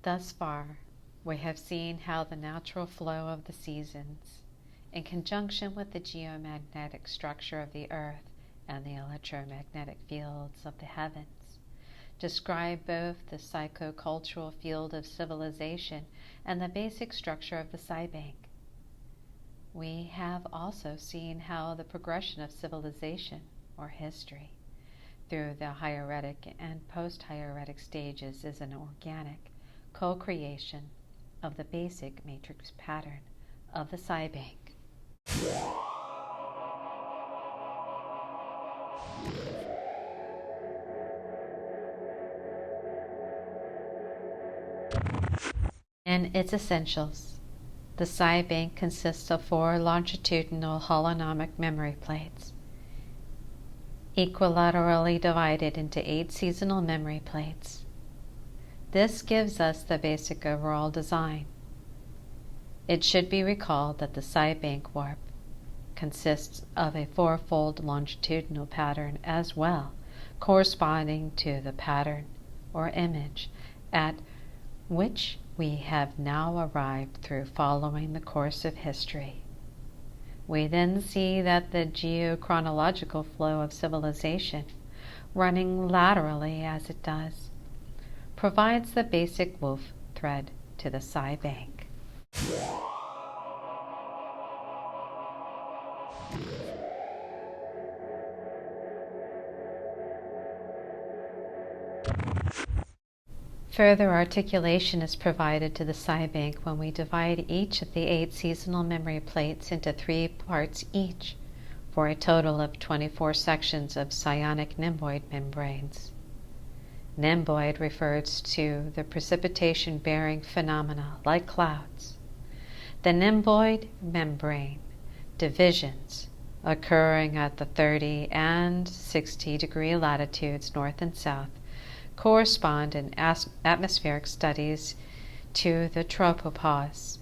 Thus far, we have seen how the natural flow of the seasons, in conjunction with the geomagnetic structure of the earth and the electromagnetic fields of the heavens, describe both the psychocultural field of civilization and the basic structure of the Cybank. We have also seen how the progression of civilization, or history, through the hieratic and post-hieratic stages is an organic co-creation of the basic matrix pattern of the Cybank. In its essentials, the Cybank consists of 4 longitudinal holonomic memory plates, equilaterally divided into 8 seasonal memory plates. This gives us the basic overall design. It should be recalled that the Cybank warp consists of a 4-fold longitudinal pattern as well, corresponding to the pattern or image at which we have now arrived through following the course of history. We then see that the geochronological flow of civilization, running laterally as it does, provides the basic woof thread to the Cybank. Further articulation is provided to the Cybank when we divide each of the 8 seasonal memory plates into 3 parts each, for a total of 24 sections of psionic Nimboid membranes. Nimboid refers to the precipitation-bearing phenomena like clouds. The Nimboid membrane divisions occurring at the 30 and 60 degree latitudes north and south correspond in atmospheric studies to the tropopause.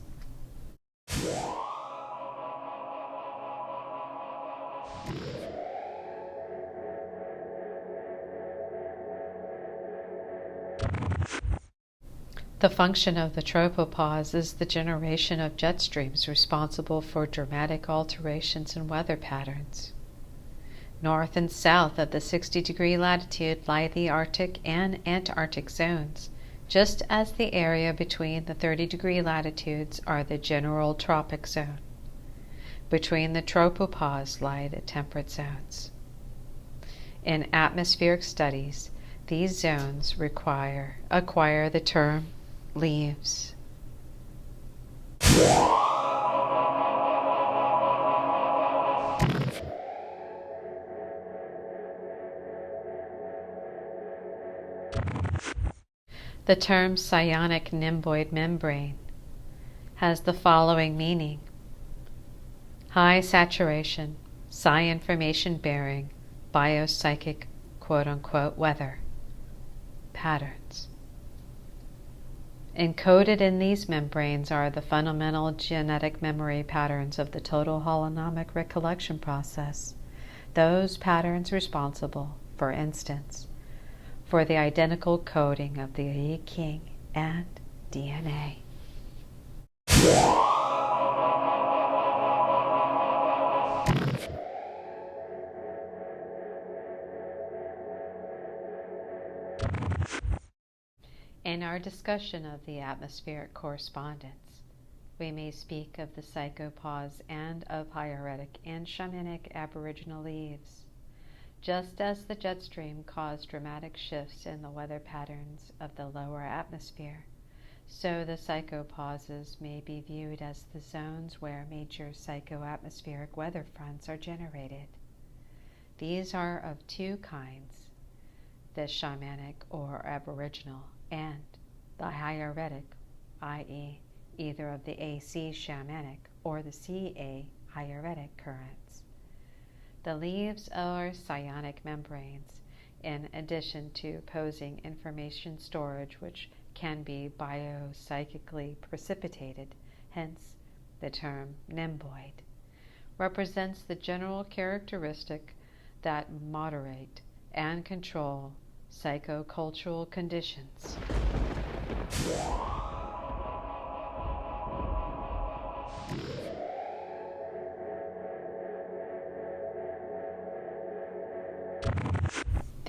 The function of the tropopause is the generation of jet streams responsible for dramatic alterations in weather patterns. North and south of the 60 degree latitude lie the Arctic and Antarctic zones, just as the area between the 30 degree latitudes are the general tropic zone. Between the tropopause lie the temperate zones. In atmospheric studies, these zones acquire the term leaves. The term psionic Nimboid membrane has the following meaning: high saturation, psi information bearing, biopsychic quote-unquote weather patterns. Encoded in these membranes are the fundamental genetic memory patterns of the total holonomic recollection process, those patterns responsible, for instance, for the identical coding of the I Ching and DNA. In our discussion of the atmospheric correspondence, we may speak of the psychopause and of hieratic and shamanic aboriginal leaves. Just as the jet stream caused dramatic shifts in the weather patterns of the lower atmosphere, so the psychopauses may be viewed as the zones where major psychoatmospheric weather fronts are generated. These are of 2 kinds, the shamanic or aboriginal and the hieratic, i.e., either of the AC shamanic or the CA hieratic currents. The leaves are psionic membranes, in addition to posing information storage which can be biopsychically precipitated, hence the term Nimboid, represents the general characteristic that moderate and control psychocultural conditions.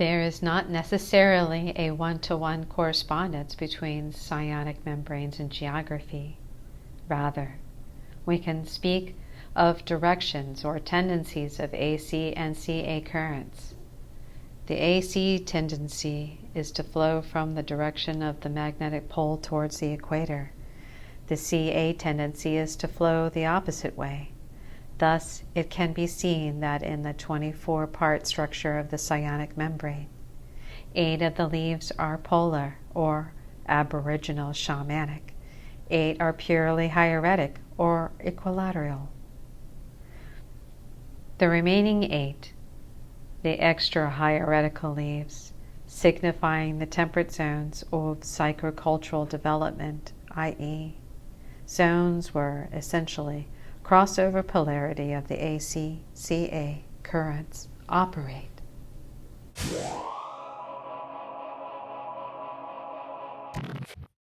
There is not necessarily a one-to-one correspondence between psionic membranes and geography. Rather, we can speak of directions or tendencies of AC and CA currents. The AC tendency is to flow from the direction of the magnetic pole towards the equator. The CA tendency is to flow the opposite way. Thus, it can be seen that in the 24-part structure of the psionic membrane, 8 of the leaves are polar or aboriginal shamanic, 8 are purely hieratic or equilateral. The remaining 8, the extra hieretical leaves, signifying the temperate zones of psychocultural development, i.e., zones where essentially crossover polarity of the AC-CA currents operate.